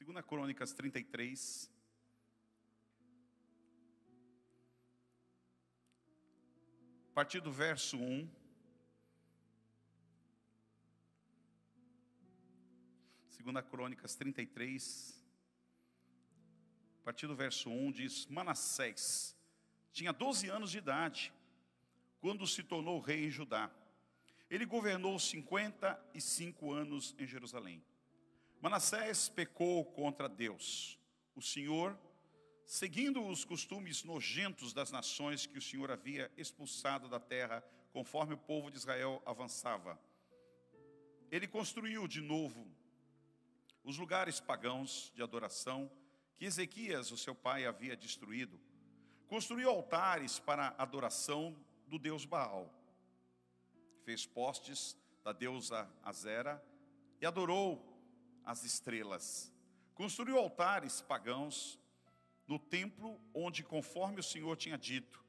2 Crônicas 33. A partir do verso 1. 2 Crônicas 33. A partir do verso 1 diz: Manassés tinha 12 anos de idade quando se tornou rei em Judá. Ele governou 55 anos em Jerusalém. Manassés pecou contra Deus, o Senhor, seguindo os costumes nojentos das nações que o Senhor havia expulsado da terra, conforme o povo de Israel avançava. Ele construiu de novo os lugares pagãos de adoração que Ezequias, o seu pai, havia destruído. Construiu altares para a adoração do deus Baal. Fez postes da deusa Azera e adorou as estrelas. Construiu altares pagãos no templo onde, conforme o Senhor tinha dito,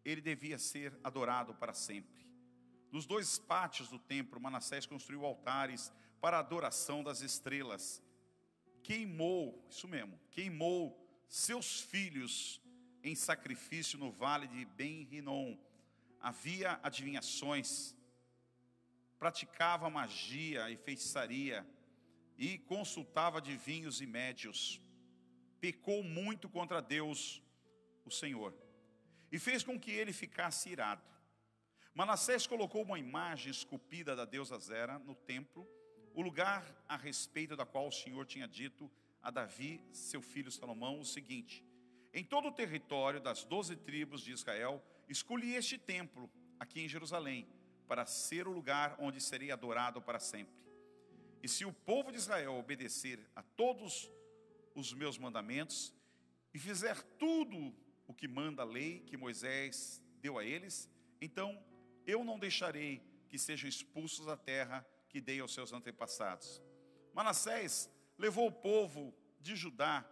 ele devia ser adorado para sempre. Nos dois pátios do templo, Manassés construiu altares para a adoração das estrelas. Queimou seus filhos em sacrifício no vale de Ben-Rinom. Havia adivinhações, praticava magia e feitiçaria e consultava adivinhos e médios. Pecou muito contra Deus, o Senhor, e fez com que ele ficasse irado. Manassés colocou uma imagem esculpida da deusa Azera no templo, o lugar a respeito da qual o Senhor tinha dito a Davi, seu filho Salomão, o seguinte: em todo o território das 12 tribos de Israel, escolhi este templo aqui em Jerusalém, para ser o lugar onde serei adorado para sempre. E se o povo de Israel obedecer a todos os meus mandamentos e fizer tudo o que manda a lei que Moisés deu a eles, então eu não deixarei que sejam expulsos da terra que dei aos seus antepassados. Manassés levou o povo de Judá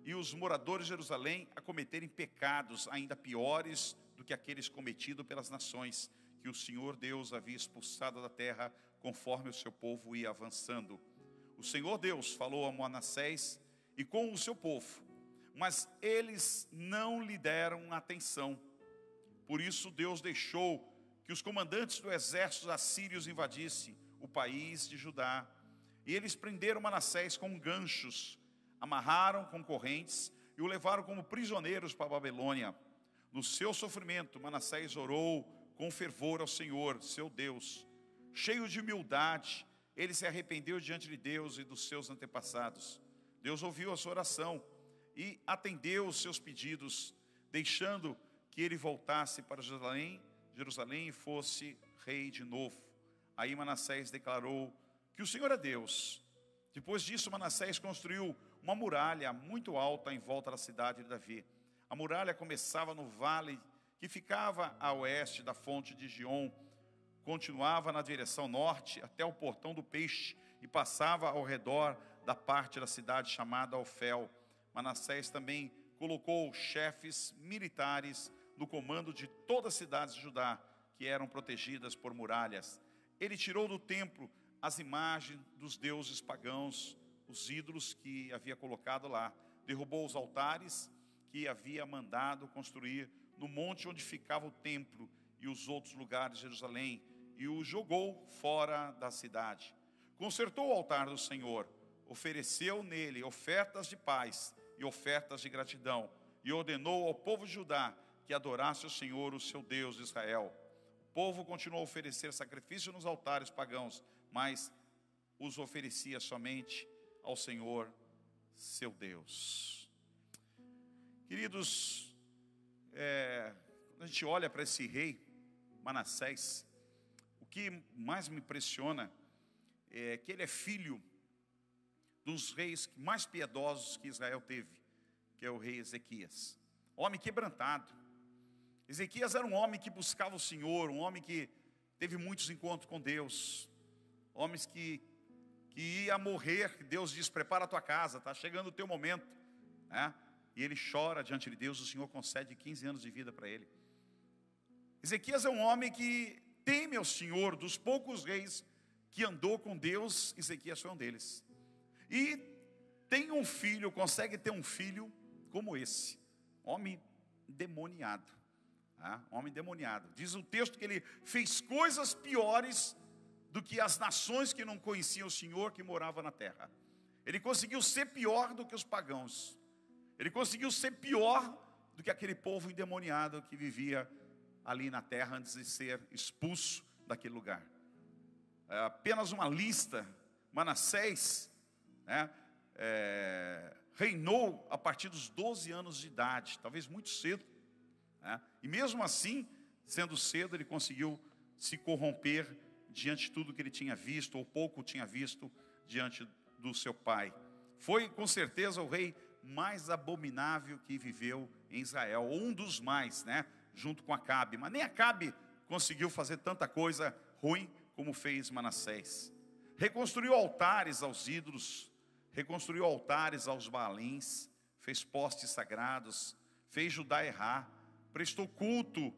e os moradores de Jerusalém a cometerem pecados ainda piores do que aqueles cometidos pelas nações que o Senhor Deus havia expulsado da terra, conforme o seu povo ia avançando. O Senhor Deus falou a Manassés e com o seu povo, mas eles não lhe deram atenção. Por isso Deus deixou que os comandantes do exército assírios invadissem o país de Judá. E eles prenderam Manassés com ganchos, amarraram com correntes e o levaram como prisioneiros para a Babilônia. No seu sofrimento, Manassés orou com fervor ao Senhor, seu Deus. Cheio de humildade, ele se arrependeu diante de Deus e dos seus antepassados. Deus ouviu a sua oração e atendeu os seus pedidos, deixando que ele voltasse para Jerusalém e fosse rei de novo. Aí Manassés declarou que o Senhor é Deus. Depois disso, Manassés construiu uma muralha muito alta em volta da cidade de Davi. A muralha começava no vale que ficava a oeste da fonte de Gion, continuava na direção norte até o portão do peixe e passava ao redor da parte da cidade chamada Ofel. Manassés também colocou chefes militares no comando de todas as cidades de Judá, que eram protegidas por muralhas. Ele tirou do templo as imagens dos deuses pagãos, os ídolos que havia colocado lá. Derrubou os altares que havia mandado construir no monte onde ficava o templo e os outros lugares de Jerusalém, e o jogou fora da cidade. Consertou o altar do Senhor, ofereceu nele ofertas de paz e ofertas de gratidão, e ordenou ao povo de Judá que adorasse o Senhor, o seu Deus de Israel. O povo continuou a oferecer sacrifício nos altares pagãos, mas os oferecia somente ao Senhor, seu Deus. Queridos, quando a gente olha para esse rei, Manassés, o que mais me impressiona é que ele é filho dos reis mais piedosos que Israel teve, que é o rei Ezequias. Homem quebrantado. Ezequias era um homem que buscava o Senhor, um homem que teve muitos encontros com Deus. Homens que ia morrer, Deus diz: prepara a tua casa, está chegando o teu momento, né? E ele chora diante de Deus, o Senhor concede 15 anos de vida para ele. Ezequias é um homem que teme ao Senhor. Dos poucos reis que andou com Deus, Ezequias foi um deles. E tem um filho, consegue ter um filho como esse, homem endemoniado, tá? Homem endemoniado. Diz o texto que ele fez coisas piores do que as nações que não conheciam o Senhor, que morava na terra. Ele conseguiu ser pior do que os pagãos. Ele conseguiu ser pior do que aquele povo endemoniado que vivia ali na terra antes de ser expulso daquele lugar. É apenas uma lista. Manassés, né, reinou a partir dos 12 anos de idade, talvez muito cedo, né? E mesmo assim, sendo cedo, ele conseguiu se corromper diante de tudo que ele tinha visto, ou pouco tinha visto, diante do seu pai. Foi com certeza o rei mais abominável que viveu em Israel, ou um dos mais, né, junto com Acabe. Mas nem Acabe conseguiu fazer tanta coisa ruim como fez Manassés. Reconstruiu altares aos ídolos, reconstruiu altares aos Baalins, fez postes sagrados, fez Judá errar, prestou culto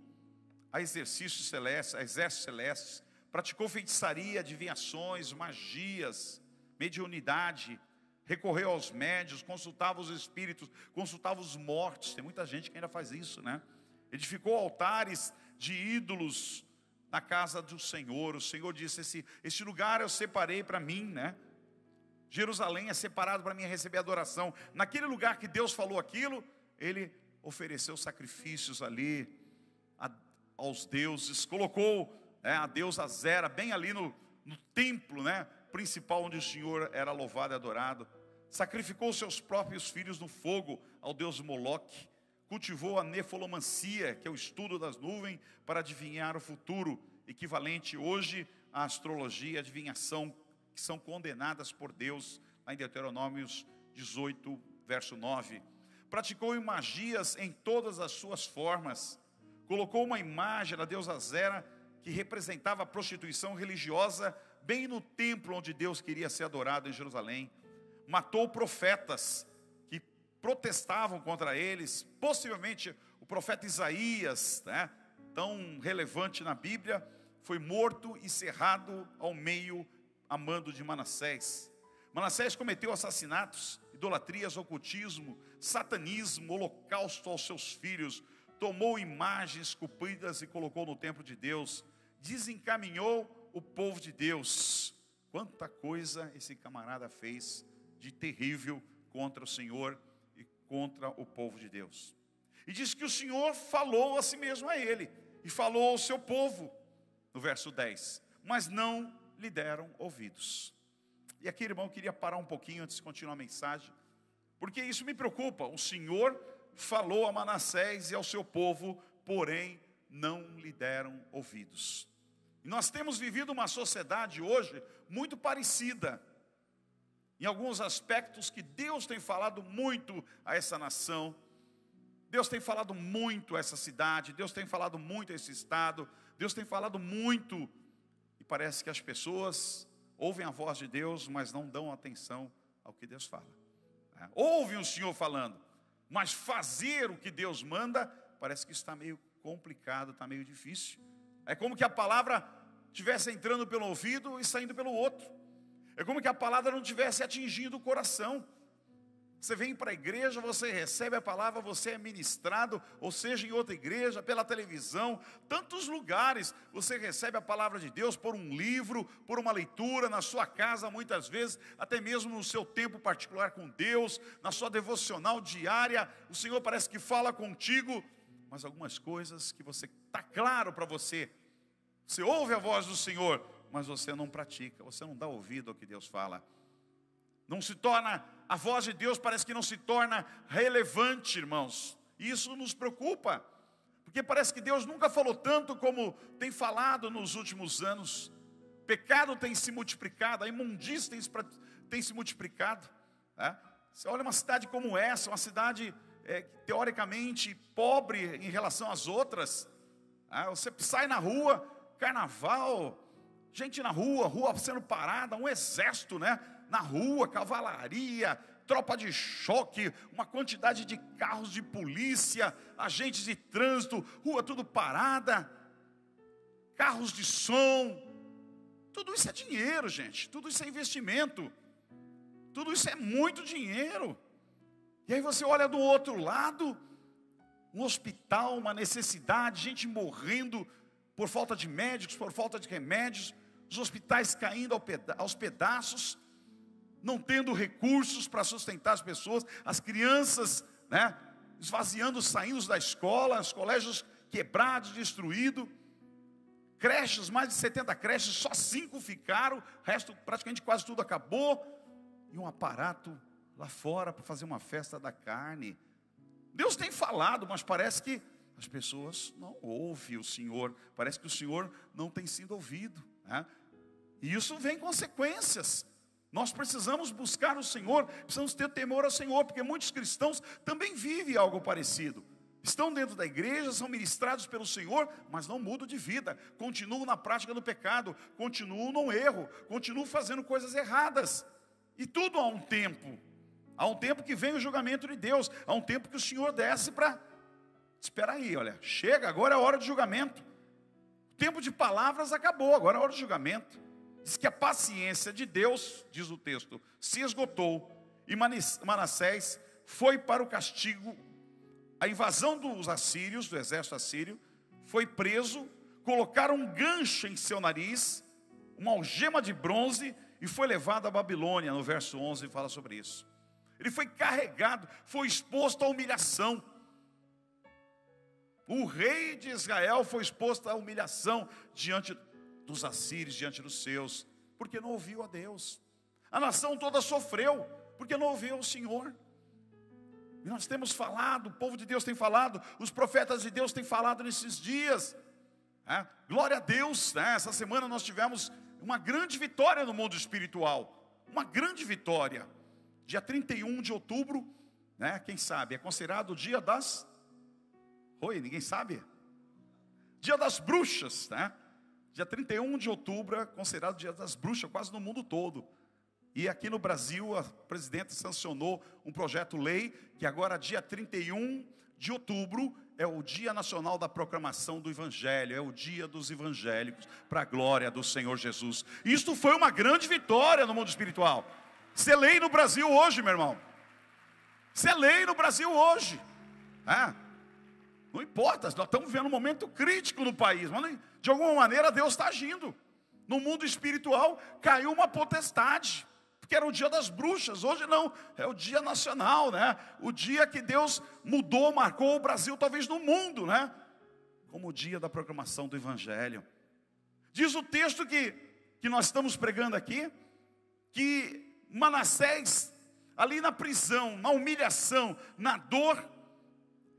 a exercícios celestes, a exércitos celestes, praticou feitiçaria, adivinhações, magias, mediunidade, recorreu aos médios, consultava os espíritos, consultava os mortos. Tem muita gente que ainda faz isso, né? Edificou altares de ídolos na casa do Senhor. O Senhor disse, esse lugar eu separei para mim, né? Jerusalém é separado para mim receber adoração. Naquele lugar que Deus falou aquilo, ele ofereceu sacrifícios ali aos deuses, colocou, né, a deusa Zera bem ali no templo, né, principal onde o Senhor era louvado e adorado. Sacrificou seus próprios filhos no fogo ao deus Moloque. Cultivou a nefolomancia, que é o estudo das nuvens, para adivinhar o futuro, equivalente hoje à astrologia e adivinhação, que são condenadas por Deus, lá em Deuteronômio 18, verso 9. Praticou magias em todas as suas formas. Colocou uma imagem da deusa Zera, que representava a prostituição religiosa, bem no templo onde Deus queria ser adorado em Jerusalém. Matou profetas que protestavam contra eles, possivelmente o profeta Isaías, né, tão relevante na Bíblia, foi morto e cerrado ao meio a mando de Manassés. Manassés cometeu assassinatos, idolatrias, ocultismo, satanismo, holocausto aos seus filhos, tomou imagens esculpidas e colocou no templo de Deus, desencaminhou o povo de Deus. Quanta coisa esse camarada fez de terrível contra o Senhor e contra o povo de Deus. E diz que o Senhor falou a si mesmo a ele, e falou ao seu povo, no verso 10, mas não lhe deram ouvidos. E aqui, irmão, eu queria parar um pouquinho antes de continuar a mensagem, porque isso me preocupa. O Senhor falou a Manassés e ao seu povo, porém não lhe deram ouvidos. E nós temos vivido uma sociedade hoje muito parecida, em alguns aspectos, que Deus tem falado muito a essa nação, Deus tem falado muito a essa cidade, Deus tem falado muito a esse estado, Deus tem falado muito, e parece que as pessoas ouvem a voz de Deus, mas não dão atenção ao que Deus fala. Ouvem o Senhor falando, mas fazer o que Deus manda, parece que está meio complicado, está meio difícil. É como que a palavra estivesse entrando pelo ouvido e saindo pelo outro. É como que a palavra não estivesse atingindo o coração. Você vem para a igreja, você recebe a palavra, você é ministrado, ou seja, em outra igreja, pela televisão, tantos lugares, você recebe a palavra de Deus por um livro, por uma leitura, na sua casa muitas vezes, até mesmo no seu tempo particular com Deus, na sua devocional diária, o Senhor parece que fala contigo, mas algumas coisas que você, está claro para você, você ouve a voz do Senhor, mas você não pratica, você não dá ouvido ao que Deus fala. Não se torna, a voz de Deus parece que não se torna relevante, irmãos. E isso nos preocupa, porque parece que Deus nunca falou tanto como tem falado nos últimos anos. O pecado tem se multiplicado, a imundícia tem se multiplicado. Você olha uma cidade como essa, uma cidade teoricamente pobre em relação às outras. Você sai na rua, carnaval, gente na rua, rua sendo parada, um exército, né? Na rua, cavalaria, tropa de choque, uma quantidade de carros de polícia, agentes de trânsito, rua tudo parada, carros de som, tudo isso é dinheiro, gente, tudo isso é investimento. Tudo isso é muito dinheiro. E aí você olha do outro lado, um hospital, uma necessidade, gente morrendo por falta de médicos, por falta de remédios, os hospitais caindo aos pedaços, não tendo recursos para sustentar as pessoas, as crianças, né, esvaziando, saindo da escola, os colégios quebrados, destruídos, creches, mais de 70 creches, só 5 ficaram, o resto praticamente quase tudo acabou, e um aparato lá fora para fazer uma festa da carne. Deus tem falado, mas parece que as pessoas não ouvem o Senhor, parece que o Senhor não tem sido ouvido, né? E isso vem consequências. Nós precisamos buscar o Senhor, precisamos ter temor ao Senhor, porque muitos cristãos também vivem algo parecido. Estão dentro da igreja, são ministrados pelo Senhor, mas não mudam de vida, continuam na prática do pecado, continuam no erro, continuam fazendo coisas erradas. E tudo há um tempo que vem o julgamento de Deus, há um tempo que o Senhor desce para... Espera aí, olha, chega, agora é a hora de julgamento. O tempo de palavras acabou, agora é a hora de julgamento. Diz que a paciência de Deus, diz o texto, se esgotou, e Manassés foi para o castigo, a invasão dos assírios, do exército assírio, foi preso, colocaram um gancho em seu nariz, uma algema de bronze, e foi levado à Babilônia. No verso 11 fala sobre isso. Ele foi carregado, foi exposto à humilhação. O rei de Israel foi exposto à humilhação diante dos assírios, diante dos seus, porque não ouviu a Deus. A nação toda sofreu, porque não ouviu o Senhor. E nós temos falado, o povo de Deus tem falado, os profetas de Deus têm falado nesses dias. Glória a Deus, né? Essa semana nós tivemos uma grande vitória no mundo espiritual. Uma grande vitória. Dia 31 de outubro, né? Quem sabe, é considerado o dia das... Oi, ninguém sabe? Dia das bruxas, né? Dia 31 de outubro é considerado o dia das bruxas, quase no mundo todo. E aqui no Brasil, a presidenta sancionou um projeto-lei, que agora dia 31 de outubro é o Dia Nacional da Proclamação do Evangelho, é o dia dos evangélicos, para a glória do Senhor Jesus. Isto foi uma grande vitória no mundo espiritual. Isso é lei no Brasil hoje, meu irmão. Isso é lei no Brasil hoje. Não importa, nós estamos vivendo um momento crítico no país, mas de alguma maneira Deus está agindo. No mundo espiritual caiu uma potestade, porque era o dia das bruxas. Hoje não, é o dia nacional, né? O dia que Deus mudou, marcou o Brasil, talvez no mundo, né? Como o dia da proclamação do Evangelho. Diz o texto que nós estamos pregando aqui, que Manassés, ali na prisão, na humilhação, na dor,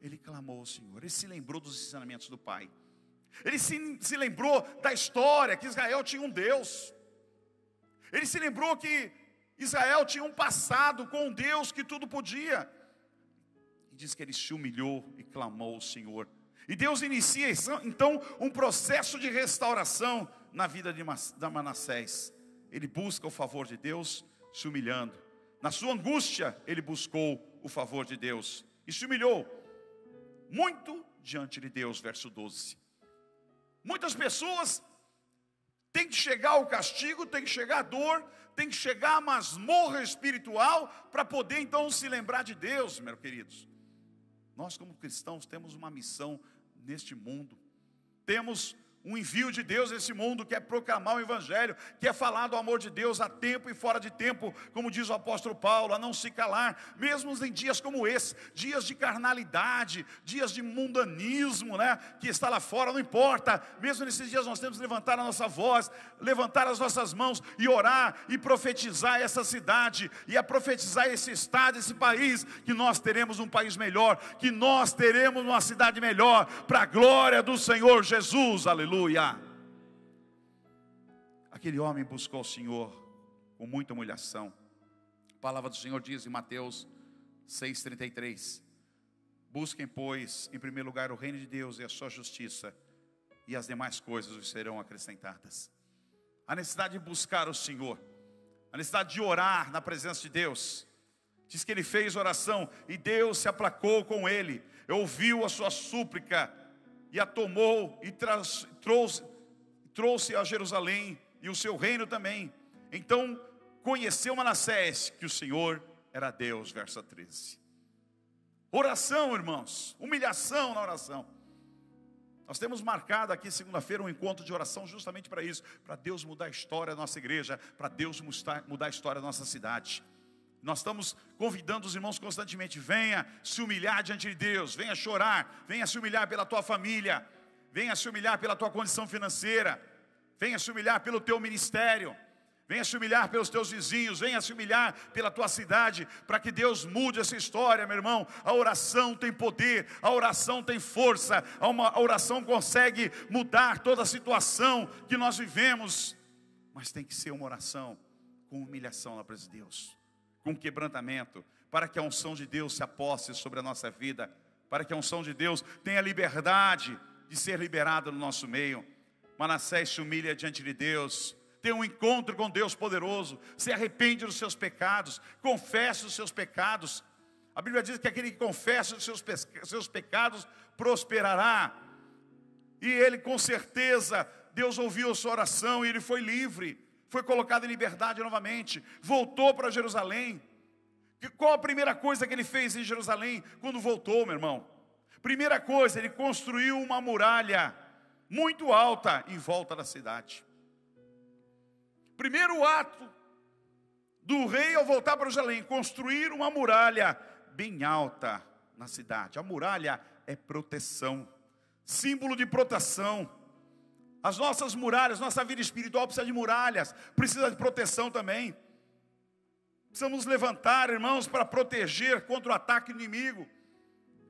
ele clamou ao Senhor, ele se lembrou dos ensinamentos do pai. Ele se lembrou da história, que Israel tinha um Deus. Ele se lembrou que Israel tinha um passado com um Deus que tudo podia. E diz que ele se humilhou e clamou ao Senhor. E Deus inicia então um processo de restauração na vida de Manassés. Ele busca o favor de Deus se humilhando. Na sua angústia ele buscou o favor de Deus e se humilhou muito diante de Deus, verso 12. Muitas pessoas têm que chegar ao castigo, tem que chegar à dor, tem que chegar à masmorra espiritual para poder então se lembrar de Deus, meus queridos. Nós como cristãos temos uma missão neste mundo. Temos um envio de Deus nesse mundo, que é proclamar o Evangelho, que é falar do amor de Deus a tempo e fora de tempo, como diz o apóstolo Paulo, a não se calar, mesmo em dias como esse, dias de carnalidade, dias de mundanismo, né, que está lá fora, não importa, mesmo nesses dias nós temos que levantar a nossa voz, levantar as nossas mãos e orar e profetizar essa cidade, e a profetizar esse estado, esse país, que nós teremos um país melhor, que nós teremos uma cidade melhor, para a glória do Senhor Jesus, aleluia. Aquele homem buscou o Senhor com muita humilhação. A palavra do Senhor diz em Mateus 6,33: busquem, pois, em primeiro lugar o reino de Deus e a sua justiça, e as demais coisas vos serão acrescentadas. A necessidade de buscar o Senhor, a necessidade de orar na presença de Deus. Diz que ele fez oração e Deus se aplacou com ele, ouviu a sua súplica e a tomou e trouxe a Jerusalém e o seu reino também. Então conheceu Manassés que o Senhor era Deus, verso 13. Oração, irmãos, humilhação na oração. Nós temos marcado aqui segunda-feira um encontro de oração justamente para isso, para Deus mudar a história da nossa igreja, para Deus mudar a história da nossa cidade. Nós estamos convidando os irmãos constantemente: venha se humilhar diante de Deus, venha chorar, venha se humilhar pela tua família, venha se humilhar pela tua condição financeira, venha se humilhar pelo teu ministério, venha se humilhar pelos teus vizinhos, venha se humilhar pela tua cidade, para que Deus mude essa história, meu irmão. A oração tem poder, a oração tem força, a oração consegue mudar toda a situação que nós vivemos, mas tem que ser uma oração com humilhação na presença de Deus, com quebrantamento, para que a unção de Deus se aposse sobre a nossa vida, para que a unção de Deus tenha liberdade de ser liberada no nosso meio. Manassés se humilha diante de Deus, tem um encontro com Deus poderoso, se arrepende dos seus pecados, confessa os seus pecados. A Bíblia diz que aquele que confessa os seus pecados prosperará. E ele, com certeza, Deus ouviu a sua oração e ele foi livre, foi colocado em liberdade novamente, voltou para Jerusalém. Qual a primeira coisa que ele fez em Jerusalém quando voltou, meu irmão? Primeira coisa, ele construiu uma muralha muito alta em volta da cidade. Primeiro ato do rei ao voltar para Jerusalém: construir uma muralha bem alta na cidade. A muralha é proteção, símbolo de proteção. As nossas muralhas, nossa vida espiritual precisa de muralhas, precisa de proteção também. Precisamos levantar, irmãos, para proteger contra o ataque do inimigo.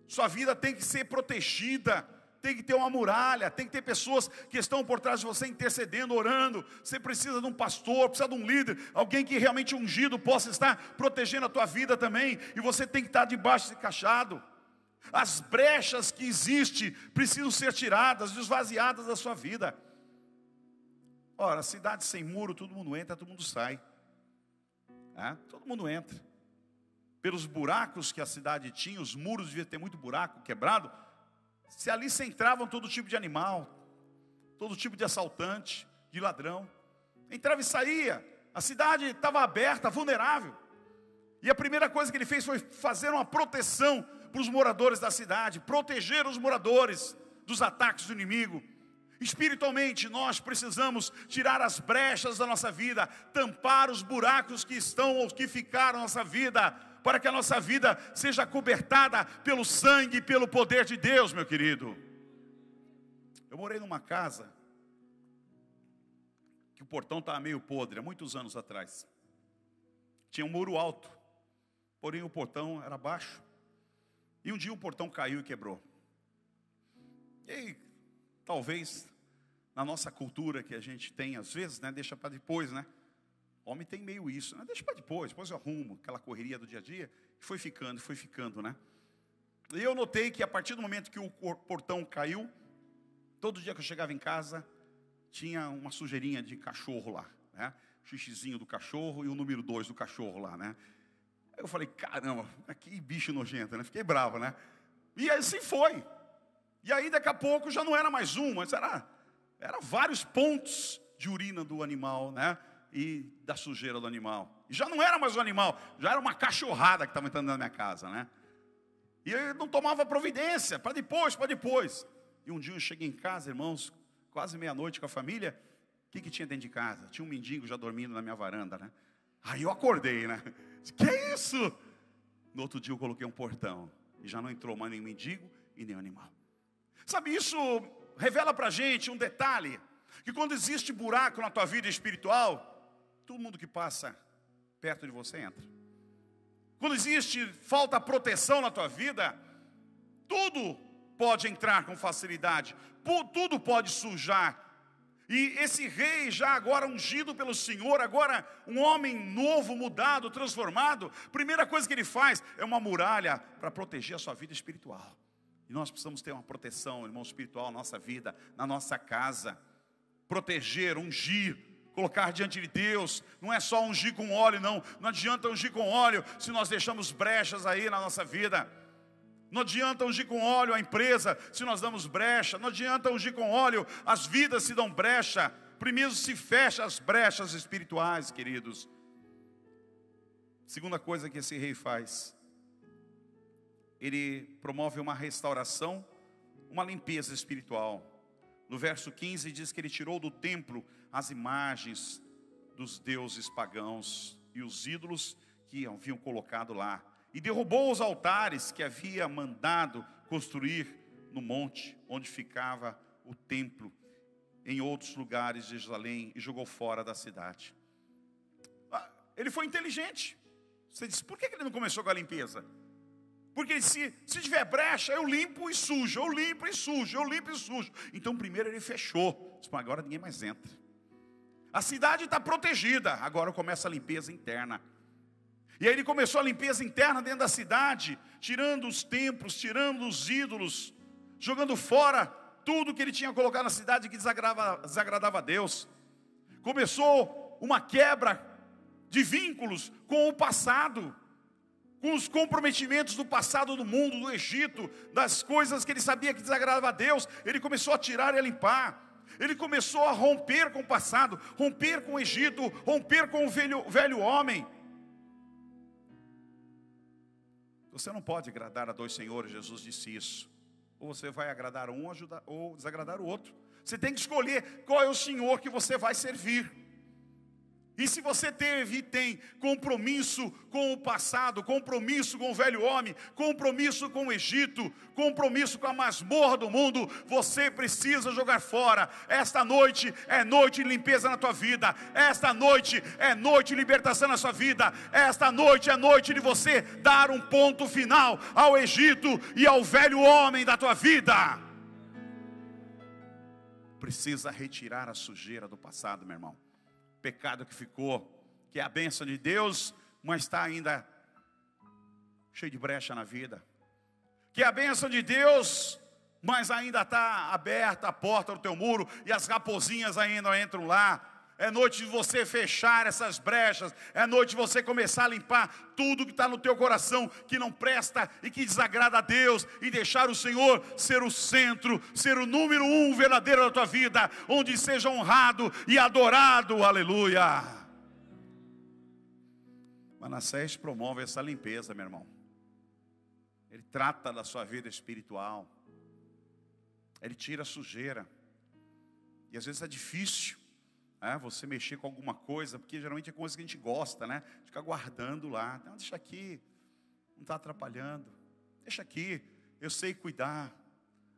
Sua vida tem que ser protegida, tem que ter uma muralha, tem que ter pessoas que estão por trás de você intercedendo, orando. Você precisa de um pastor, precisa de um líder, alguém que realmente ungido possa estar protegendo a tua vida também. E você tem que estar debaixo desse cajado. As brechas que existem precisam ser tiradas, esvaziadas da sua vida. Ora, cidade sem muro, todo mundo entra, todo mundo sai. Todo mundo entra. Pelos buracos que a cidade tinha, os muros deviam ter muito buraco, quebrado. Se ali se entravam todo tipo de animal, todo tipo de assaltante, de ladrão. Entrava e saía. A cidade estava aberta, vulnerável. E a primeira coisa que ele fez foi fazer uma proteção para os moradores da cidade, proteger os moradores dos ataques do inimigo. Espiritualmente, nós precisamos tirar as brechas da nossa vida, tampar os buracos que estão ou que ficaram na nossa vida, para que a nossa vida seja cobertada pelo sangue e pelo poder de Deus, meu querido. Eu morei numa casa que o portão estava meio podre, há muitos anos atrás. Tinha um muro alto, porém o portão era baixo. E um dia o portão caiu e quebrou. E aí, talvez, na nossa cultura que a gente tem às vezes, deixa para depois, Homem tem meio isso, deixa para depois eu arrumo, aquela correria do dia a dia. E foi ficando, E eu notei que a partir do momento que o portão caiu, todo dia que eu chegava em casa, tinha uma sujeirinha de cachorro lá, O xixizinho do cachorro e o número 2 do cachorro lá, Aí eu falei, caramba, que bicho nojento, Fiquei bravo, E assim foi. E aí daqui a pouco já não era mais um, mas era vários pontos de urina do animal, E da sujeira do animal. E já não era mais um animal, já era uma cachorrada que estava entrando na minha casa, E eu não tomava providência, para depois. E um dia eu cheguei em casa, irmãos, quase meia-noite com a família. O que tinha dentro de casa? Tinha um mendigo já dormindo na minha varanda, Aí eu acordei, Que é isso? No outro dia eu coloquei um portão, e já não entrou mais nem mendigo e nem animal. Sabe, isso revela para a gente um detalhe, que quando existe buraco na tua vida espiritual, todo mundo que passa perto de você entra. Quando existe falta de proteção na tua vida, tudo pode entrar com facilidade, tudo pode sujar. E esse rei já agora ungido pelo Senhor, agora um homem novo, mudado, transformado, primeira coisa que ele faz é uma muralha para proteger a sua vida espiritual. E nós precisamos ter uma proteção, irmão, espiritual na nossa vida, na nossa casa. Proteger, ungir, colocar diante de Deus. Não é só ungir com óleo, não. Não adianta ungir com óleo se nós deixamos brechas aí na nossa vida. Não adianta ungir com óleo a empresa se nós damos brecha. Não adianta ungir com óleo, as vidas se dão brecha. Primeiro se fecha as brechas espirituais, queridos. Segunda coisa que esse rei faz, ele promove uma restauração, uma limpeza espiritual. No verso 15 diz que ele tirou do templo as imagens dos deuses pagãos e os ídolos que haviam colocado lá. E derrubou os altares que havia mandado construir no monte onde ficava o templo, em outros lugares de Jerusalém, e jogou fora da cidade. Ele foi inteligente. Você disse, por que ele não começou com a limpeza? Porque se tiver brecha, eu limpo e sujo, eu limpo e sujo, eu limpo e sujo. Então primeiro ele fechou. Disse, agora ninguém mais entra. A cidade está protegida, agora começa a limpeza interna. E aí ele começou a limpeza interna dentro da cidade, tirando os templos, tirando os ídolos, jogando fora tudo que ele tinha colocado na cidade que desagradava a Deus. Começou uma quebra de vínculos com o passado, com os comprometimentos do passado do mundo, do Egito, das coisas que ele sabia que desagradava a Deus. Ele começou a tirar e a limpar. Ele começou a romper com o passado, romper com o Egito, romper com o velho homem. Você não pode agradar a dois senhores, Jesus disse isso. Ou você vai agradar um ou desagradar o outro. Você tem que escolher qual é o Senhor que você vai servir. E se você teve e tem compromisso com o passado, compromisso com o velho homem, compromisso com o Egito, compromisso com a masmorra do mundo, você precisa jogar fora. Esta noite é noite de limpeza na tua vida. Esta noite é noite de libertação na sua vida. Esta noite é noite de você dar um ponto final ao Egito e ao velho homem da tua vida. Precisa retirar a sujeira do passado, meu irmão. Pecado que ficou, que é a bênção de Deus, mas está ainda cheio de brecha na vida. Que é a bênção de Deus, mas ainda está aberta a porta do teu muro e as raposinhas ainda entram lá. É noite de você fechar essas brechas. É noite de você começar a limpar tudo que está no teu coração, que não presta e que desagrada a Deus. E deixar o Senhor ser o centro, ser o número 1 verdadeiro da tua vida. Onde seja honrado e adorado. Aleluia. Manassés promove essa limpeza, meu irmão. Ele trata da sua vida espiritual. Ele tira a sujeira. E às vezes é difícil. Você mexer com alguma coisa, porque geralmente é coisa que a gente gosta, né? Ficar guardando lá. Não, deixa aqui, não está atrapalhando. Deixa aqui, eu sei cuidar.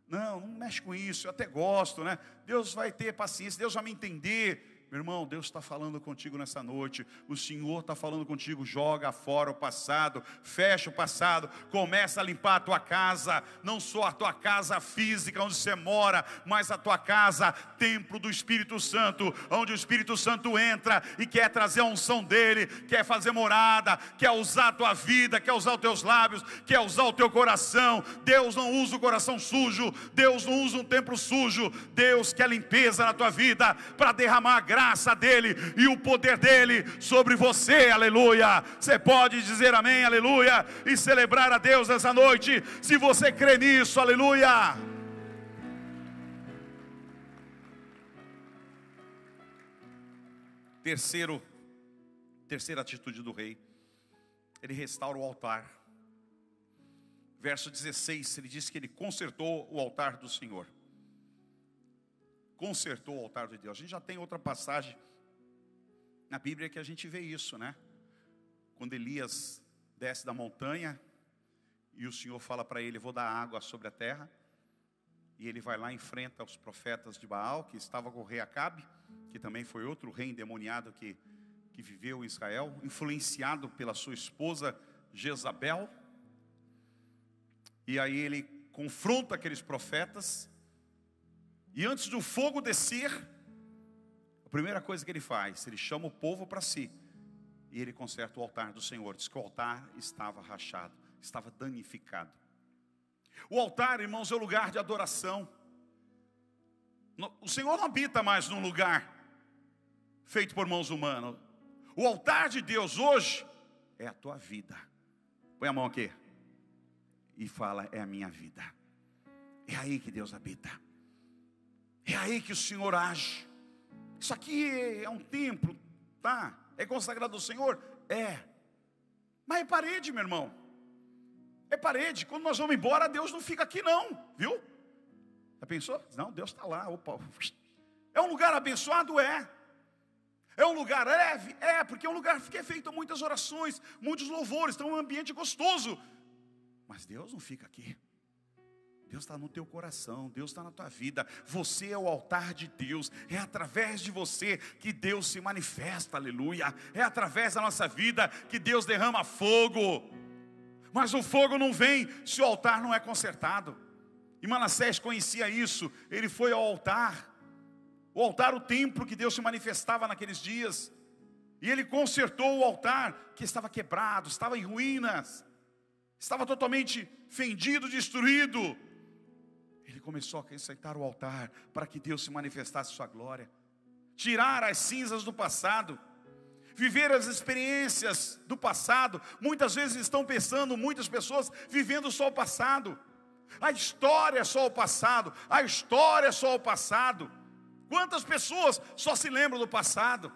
Não mexe com isso, eu até gosto, né? Deus vai ter paciência, Deus vai me entender. Meu irmão, Deus está falando contigo nessa noite. O Senhor está falando contigo. Joga fora o passado, fecha o passado, começa a limpar a tua casa. Não só a tua casa física onde você mora, mas a tua casa, templo do Espírito Santo, onde o Espírito Santo entra e quer trazer a unção dele, quer fazer morada, quer usar a tua vida, quer usar os teus lábios, quer usar o teu coração. Deus não usa o coração sujo, Deus não usa um templo sujo. Deus quer limpeza na tua vida para derramar a graça dele e o poder dele sobre você, aleluia. Você pode dizer amém, aleluia, e celebrar a Deus nessa noite, se você crê nisso, aleluia. Terceira atitude do rei, ele restaura o altar. Verso 16, ele diz que ele consertou o altar do Senhor. Consertou o altar de Deus. A gente já tem outra passagem na Bíblia que a gente vê isso, né? Quando Elias desce da montanha e o Senhor fala para ele, vou dar água sobre a terra. E ele vai lá e enfrenta os profetas de Baal, que estava com o rei Acabe, que também foi outro rei endemoniado que viveu em Israel, influenciado pela sua esposa Jezabel. E aí ele confronta aqueles profetas. E antes do fogo descer, a primeira coisa que ele faz, ele chama o povo para si. E ele conserta o altar do Senhor. Diz que o altar estava rachado, estava danificado. O altar, irmãos, é o lugar de adoração. O Senhor não habita mais num lugar feito por mãos humanas. O altar de Deus hoje é a tua vida. Põe a mão aqui e fala, é a minha vida. É aí que Deus habita. É aí que o Senhor age. Isso aqui é um templo, tá? É consagrado ao Senhor? É. Mas é parede, meu irmão. É parede. Quando nós vamos embora, Deus não fica aqui não, viu? Já pensou? Não, Deus está lá. Opa. É um lugar abençoado? É. É um lugar leve? É, porque é um lugar que é feito muitas orações, muitos louvores, então é um ambiente gostoso. Mas Deus não fica aqui. Deus está no teu coração, Deus está na tua vida. Você é o altar de Deus. É através de você que Deus se manifesta, aleluia. É através da nossa vida que Deus derrama fogo. Mas o fogo não vem se o altar não é consertado. E Manassés conhecia isso. Ele foi ao altar. O altar, o templo que Deus se manifestava naqueles dias. E ele consertou o altar que estava quebrado, estava em ruínas, estava totalmente fendido, destruído. Ele começou a consertar o altar para que Deus se manifestasse sua glória. Tirar as cinzas do passado. Viver as experiências do passado. Muitas vezes estão pensando, muitas pessoas vivendo só o passado. A história é só o passado. A história é só o passado. Quantas pessoas só se lembram do passado?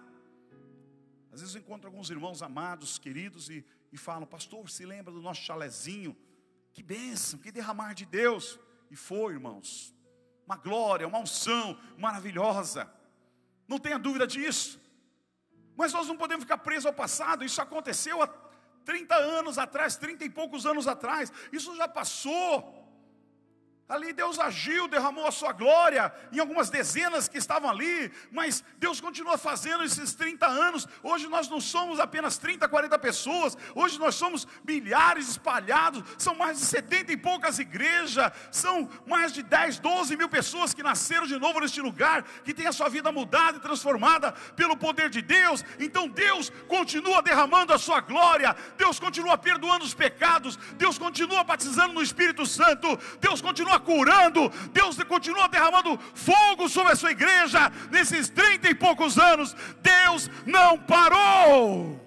Às vezes eu encontro alguns irmãos amados, queridos, e falam: pastor, se lembra do nosso chalezinho? Que bênção, que derramar de Deus. E foi, irmãos, uma glória, uma unção maravilhosa. Não tenha dúvida disso. Mas nós não podemos ficar presos ao passado. Isso aconteceu há 30 anos atrás, 30 e poucos anos atrás. Isso já passou. Ali Deus agiu, derramou a sua glória em algumas dezenas que estavam ali, mas Deus continua fazendo esses 30 anos. Hoje nós não somos apenas 30, 40 pessoas, hoje nós somos milhares espalhados, são mais de 70 e poucas igrejas, são mais de 10, 12 mil pessoas que nasceram de novo neste lugar, que têm a sua vida mudada e transformada pelo poder de Deus. Então Deus continua derramando a sua glória, Deus continua perdoando os pecados, Deus continua batizando no Espírito Santo, Deus continua curando, Deus continua derramando fogo sobre a sua igreja. Nesses 30 e poucos anos, Deus não parou.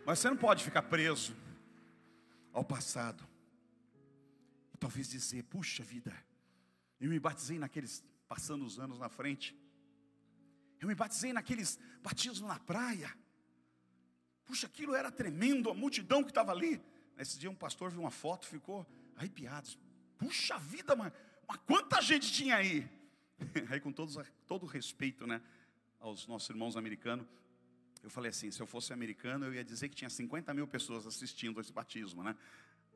Mas você não pode ficar preso ao passado e talvez dizer: puxa vida, eu me batizei naqueles, passando os anos na frente, eu me batizei naqueles batismos na praia. Puxa, aquilo era tremendo, a multidão que estava ali. Nesse dia um pastor viu uma foto, ficou arrepiado. Puxa vida, mas quanta gente tinha aí? Aí com todo o respeito, né, aos nossos irmãos americanos, eu falei assim: se eu fosse americano eu ia dizer que tinha 50 mil pessoas assistindo esse batismo, né?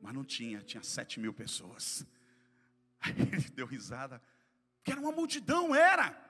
Mas não tinha, tinha 7 mil pessoas. Aí ele deu risada, porque era uma multidão, era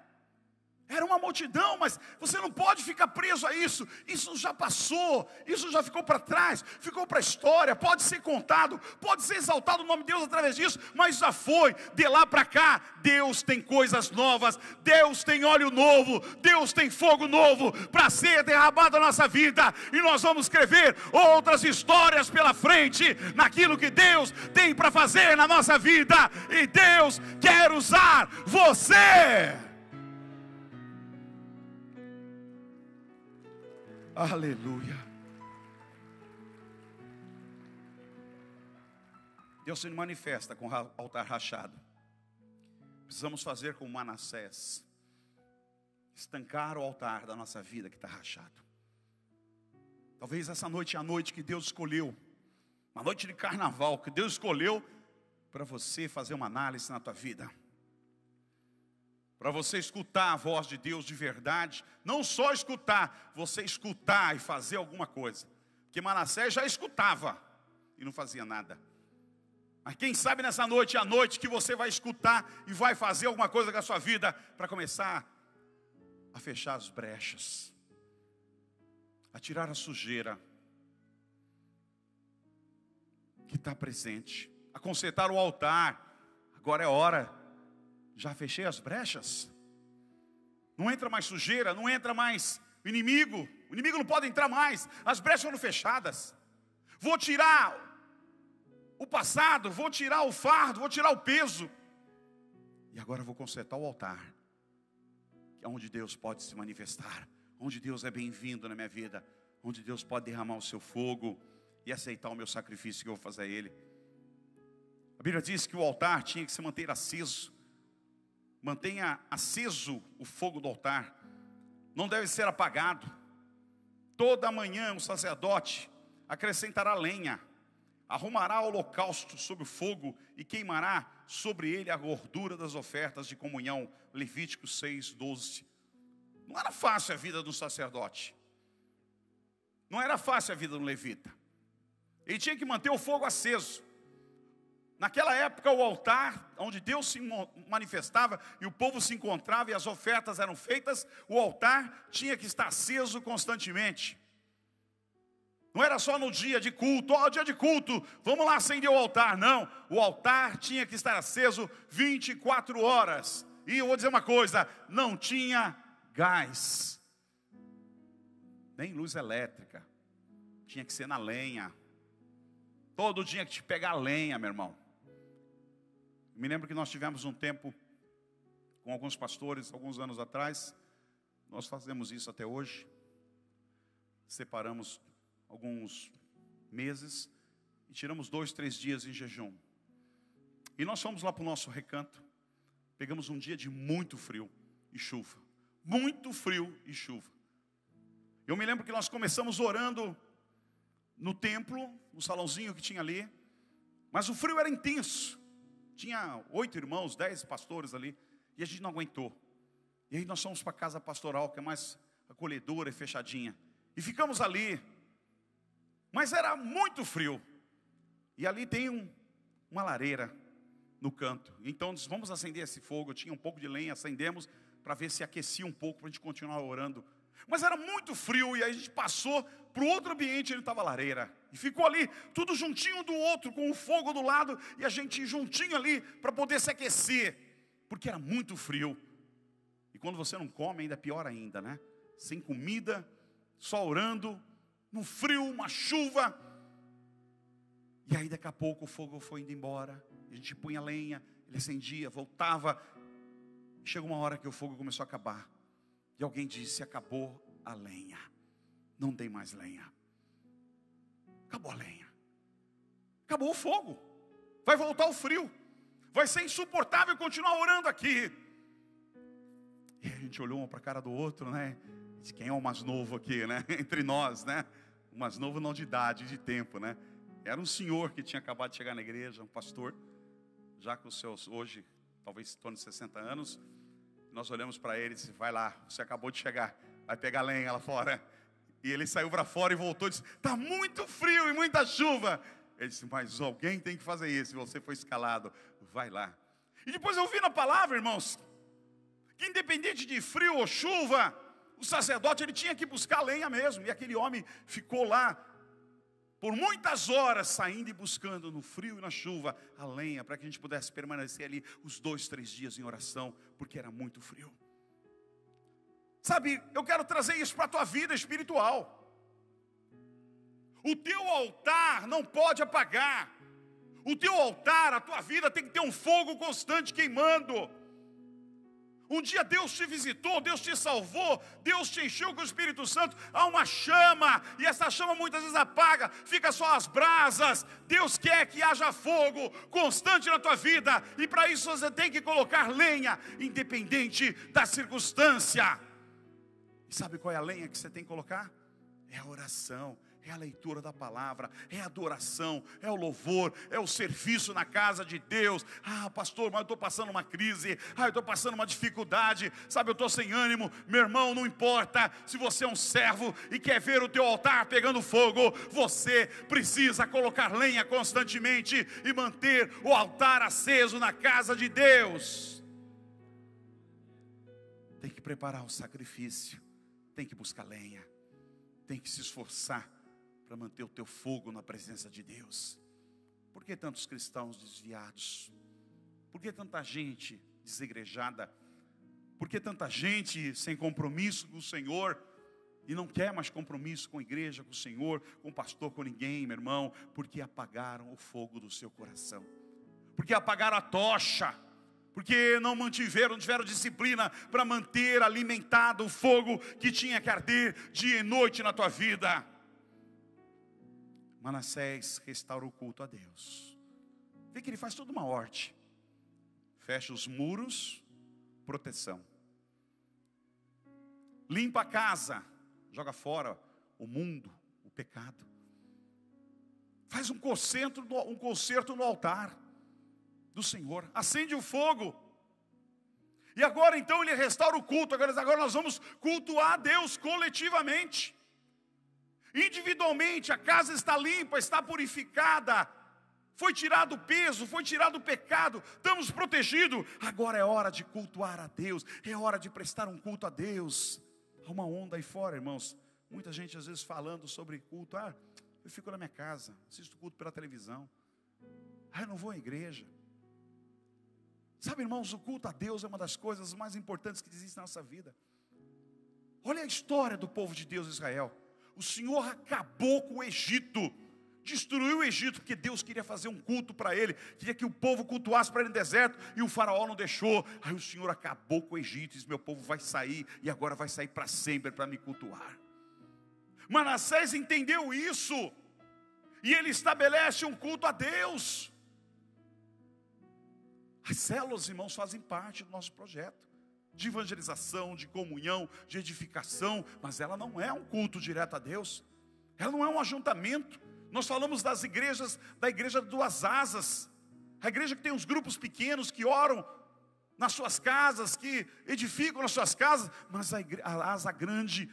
uma multidão, mas você não pode ficar preso a isso. Isso já passou, isso já ficou para trás, ficou para a história. Pode ser contado, pode ser exaltado o nome de Deus através disso, mas já foi. De lá para cá, Deus tem coisas novas, Deus tem óleo novo, Deus tem fogo novo para ser derramado na nossa vida. E nós vamos escrever outras histórias pela frente, naquilo que Deus tem para fazer na nossa vida. E Deus quer usar você. Aleluia. Deus se manifesta com o altar rachado. Precisamos fazer como Manassés, estancar o altar da nossa vida que está rachado. Talvez essa noite é a noite que Deus escolheu, uma noite de carnaval que Deus escolheu para você fazer uma análise na tua vida, para você escutar a voz de Deus de verdade. Não só escutar, você escutar e fazer alguma coisa. Porque Manassés já escutava e não fazia nada. Mas quem sabe nessa noite é a noite que você vai escutar e vai fazer alguma coisa com a sua vida, para começar a fechar as brechas, a tirar a sujeira que está presente, a consertar o altar. Agora é hora. Já fechei as brechas. Não entra mais sujeira, não entra mais o inimigo não pode entrar mais. As brechas foram fechadas. Vou tirar o passado, vou tirar o fardo, vou tirar o peso. E agora vou consertar o altar, que é onde Deus pode se manifestar, onde Deus é bem-vindo na minha vida, onde Deus pode derramar o seu fogo e aceitar o meu sacrifício que eu vou fazer a Ele. A Bíblia diz que o altar tinha que se manter aceso, mantenha aceso o fogo do altar, não deve ser apagado. Toda manhã o sacerdote acrescentará lenha, arrumará o holocausto sobre o fogo e queimará sobre ele a gordura das ofertas de comunhão. Levíticos 6:12. Não era fácil a vida do sacerdote. Não era fácil a vida do levita. Ele tinha que manter o fogo aceso. Naquela época, o altar, onde Deus se manifestava e o povo se encontrava e as ofertas eram feitas, o altar tinha que estar aceso constantemente. Não era só no dia de culto, dia de culto, vamos lá acender o altar. Não, o altar tinha que estar aceso 24 horas. E eu vou dizer uma coisa, não tinha gás, nem luz elétrica, tinha que ser na lenha. Todo dia que te pegar lenha, meu irmão. Me lembro que nós tivemos um tempo com alguns pastores, alguns anos atrás. Nós fazemos isso até hoje. Separamos alguns meses e tiramos 2, 3 dias em jejum. E nós fomos lá para o nosso recanto. Pegamos um dia de muito frio e chuva. Muito frio e chuva. Eu me lembro que nós começamos orando no templo, no salãozinho que tinha ali. Mas o frio era intenso. Tinha 8 irmãos, 10 pastores ali. E a gente não aguentou. E aí nós fomos para a casa pastoral, que é mais acolhedora e fechadinha. E ficamos ali. Mas era muito frio. E ali tem uma lareira no canto. Então nós vamos acender esse fogo. Eu tinha um pouco de lenha, acendemos para ver se aquecia um pouco para a gente continuar orando. Mas era muito frio e aí a gente passou para o outro ambiente, ele estava a lareira. E ficou ali, tudo juntinho do outro, com o fogo do lado, e a gente juntinho ali para poder se aquecer. Porque era muito frio. E quando você não come, ainda é pior ainda, né? Sem comida, só orando, no frio, uma chuva. E aí daqui a pouco o fogo foi indo embora. A gente punha lenha, ele acendia, voltava. E chegou uma hora que o fogo começou a acabar. E alguém disse, acabou a lenha. Não tem mais lenha. Acabou a lenha. Acabou o fogo. Vai voltar o frio. Vai ser insuportável continuar orando aqui. E a gente olhou um para a cara do outro, né? Disse, quem é o mais novo aqui, né? Entre nós, né? O mais novo não de idade, de tempo, né? Era um senhor que tinha acabado de chegar na igreja, um pastor. Já com os seus, hoje, talvez em torno de 60 anos. Nós olhamos para ele e disse, vai lá, você acabou de chegar, vai pegar lenha lá fora. E ele saiu para fora e voltou e disse, está muito frio e muita chuva. Ele disse, mas alguém tem que fazer isso, e você foi escalado, vai lá. E depois eu vi na palavra, irmãos, que independente de frio ou chuva, o sacerdote ele tinha que buscar lenha mesmo. E aquele homem ficou lá por muitas horas, saindo e buscando no frio e na chuva a lenha, para que a gente pudesse permanecer ali os 2, 3 dias em oração, porque era muito frio. Sabe, eu quero trazer isso para a tua vida espiritual. O teu altar não pode apagar. O teu altar, a tua vida tem que ter um fogo constante queimando. Um dia Deus te visitou, Deus te salvou, Deus te encheu com o Espírito Santo. Há uma chama, e essa chama muitas vezes apaga, fica só as brasas. Deus quer que haja fogo constante na tua vida, e para isso você tem que colocar lenha, independente da circunstância. E sabe qual é a lenha que você tem que colocar? É a oração. É a leitura da palavra, é a adoração, é o louvor, é o serviço na casa de Deus. Ah, pastor, mas eu estou passando uma crise, eu estou passando uma dificuldade, sabe, eu estou sem ânimo. Meu irmão, não importa se você é um servo e quer ver o teu altar pegando fogo, você precisa colocar lenha constantemente e manter o altar aceso na casa de Deus. Tem que preparar o sacrifício, tem que buscar lenha, tem que se esforçar para manter o teu fogo na presença de Deus. Por que tantos cristãos desviados? Por que tanta gente desegrejada? Por que tanta gente sem compromisso com o Senhor e não quer mais compromisso com a igreja, com o Senhor, com o pastor, com ninguém, meu irmão? Porque apagaram o fogo do seu coração. Porque apagaram a tocha. Porque não tiveram disciplina para manter alimentado o fogo que tinha que arder dia e noite na tua vida. Manassés restaura o culto a Deus. Vê que ele faz toda uma horte. Fecha os muros proteção. Limpa a casa, joga fora o mundo, o pecado. Faz um concerto no altar do Senhor. Acende o fogo. E agora então ele restaura o culto. Agora nós vamos cultuar a Deus coletivamente. Individualmente a casa está limpa, está purificada. Foi tirado o peso, foi tirado o pecado. Estamos protegidos. Agora é hora de cultuar a Deus. É hora de prestar um culto a Deus. Há uma onda aí fora, irmãos. Muita gente às vezes falando sobre culto. Eu fico na minha casa, assisto culto pela televisão. Eu não vou à igreja. Sabe, irmãos, o culto a Deus é uma das coisas mais importantes que existe na nossa vida. Olha a história do povo de Deus, Israel. O Senhor acabou com o Egito. Destruiu o Egito, porque Deus queria fazer um culto para ele. Queria que o povo cultuasse para ele no deserto. E o faraó não deixou. Aí o Senhor acabou com o Egito. E disse, meu povo vai sair. E agora vai sair para sempre, para me cultuar. Manassés entendeu isso. E ele estabelece um culto a Deus. As células, irmãos, fazem parte do nosso projeto. De evangelização, de comunhão, de edificação. Mas ela não é um culto direto a Deus. Ela não é um ajuntamento. Nós falamos das igrejas, da igreja de duas asas. A igreja que tem os grupos pequenos, que oram nas suas casas, que edificam nas suas casas. Mas a asa grande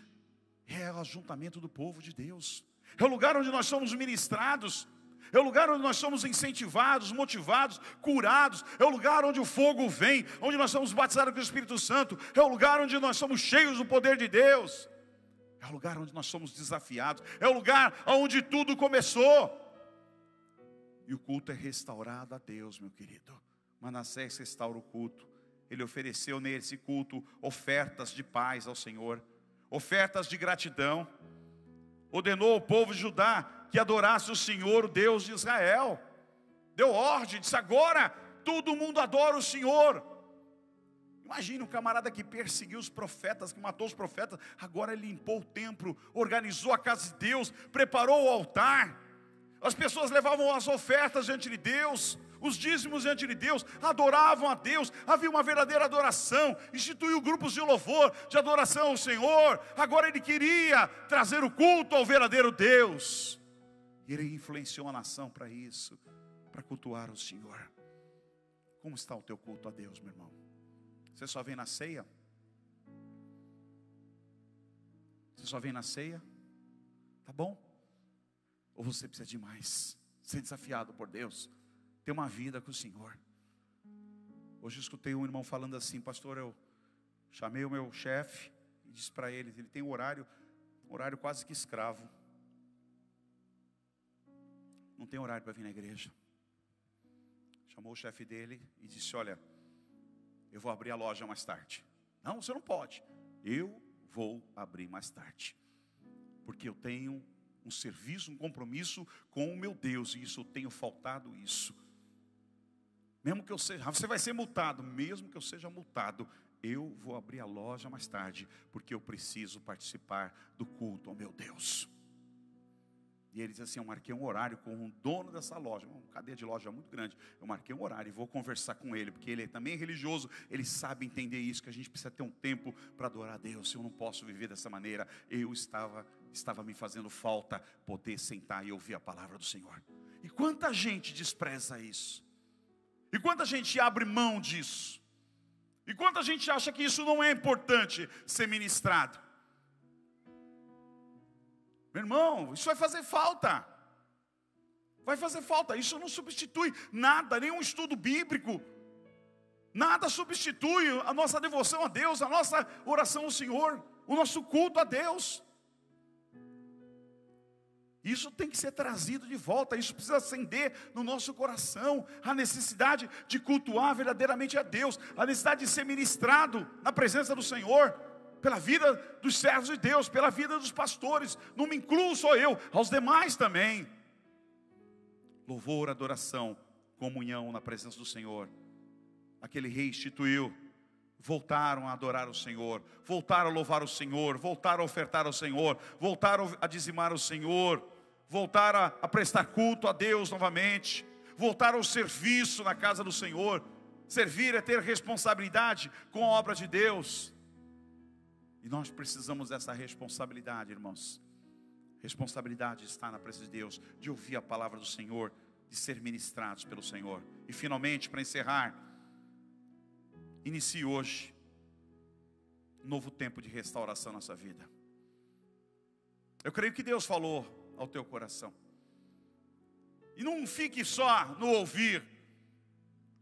é o ajuntamento do povo de Deus. É o lugar onde nós somos ministrados. É o lugar onde nós somos incentivados, motivados, curados. É o lugar onde o fogo vem, onde nós somos batizados com o Espírito Santo. É o lugar onde nós somos cheios do poder de Deus. É o lugar onde nós somos desafiados. É o lugar onde tudo começou. E o culto é restaurado a Deus, meu querido. Manassés restaura o culto. Ele ofereceu nesse culto ofertas de paz ao Senhor, ofertas de gratidão. Ordenou ao povo de Judá que adorasse o Senhor, o Deus de Israel. Deu ordem, disse, agora todo mundo adora o Senhor. Imagina um camarada que perseguiu os profetas, que matou os profetas. Agora ele limpou o templo, organizou a casa de Deus, preparou o altar. As pessoas levavam as ofertas diante de Deus, os dízimos diante de Deus, adoravam a Deus. Havia uma verdadeira adoração. Instituiu grupos de louvor, de adoração ao Senhor. Agora ele queria trazer o culto ao verdadeiro Deus. E ele influenciou a nação para isso, para cultuar o Senhor. Como está o teu culto a Deus, meu irmão? Você só vem na ceia? Você só vem na ceia? Tá bom? Ou você precisa de mais? Ser desafiado por Deus? Ter uma vida com o Senhor? Hoje eu escutei um irmão falando assim, pastor, eu chamei o meu chefe e disse para ele tem um horário quase que escravo. Não tem horário para vir na igreja. Chamou o chefe dele e disse, olha, eu vou abrir a loja mais tarde. Não, você não pode. Eu vou abrir mais tarde. Porque eu tenho um serviço, um compromisso com o meu Deus. E isso eu tenho faltado isso. Mesmo que eu seja, você vai ser multado. Mesmo que eu seja multado, eu vou abrir a loja mais tarde. Porque eu preciso participar do culto ao meu Deus. E ele diz assim, eu marquei um horário com o dono dessa loja, uma cadeia de loja muito grande. Eu marquei um horário e vou conversar com ele, porque ele também é religioso, ele sabe entender isso, que a gente precisa ter um tempo para adorar a Deus. Eu não posso viver dessa maneira. Eu estava me fazendo falta poder sentar e ouvir a palavra do Senhor. E quanta gente despreza isso. E quanta gente abre mão disso. E quanta gente acha que isso não é importante ser ministrado. Meu irmão, isso vai fazer falta. Vai fazer falta. Isso não substitui nada, nenhum estudo bíblico. Nada substitui a nossa devoção a Deus, a nossa oração ao Senhor, o nosso culto a Deus. Isso tem que ser trazido de volta. Isso precisa acender no nosso coração a necessidade de cultuar verdadeiramente a Deus, a necessidade de ser ministrado na presença do Senhor, pela vida dos servos de Deus, pela vida dos pastores. Não me incluo só eu, aos demais também. Louvor, adoração, comunhão na presença do Senhor. Aquele rei instituiu. Voltaram a adorar o Senhor, voltaram a louvar o Senhor, voltaram a ofertar ao Senhor, voltaram a dizimar o Senhor, voltaram a prestar culto a Deus novamente, voltaram ao serviço na casa do Senhor. Servir é ter responsabilidade com a obra de Deus. E nós precisamos dessa responsabilidade, irmãos. Responsabilidade está na presença de Deus, de ouvir a palavra do Senhor, de ser ministrados pelo Senhor. E finalmente, para encerrar, inicie hoje um novo tempo de restauração na sua vida. Eu creio que Deus falou ao teu coração. E não fique só no ouvir.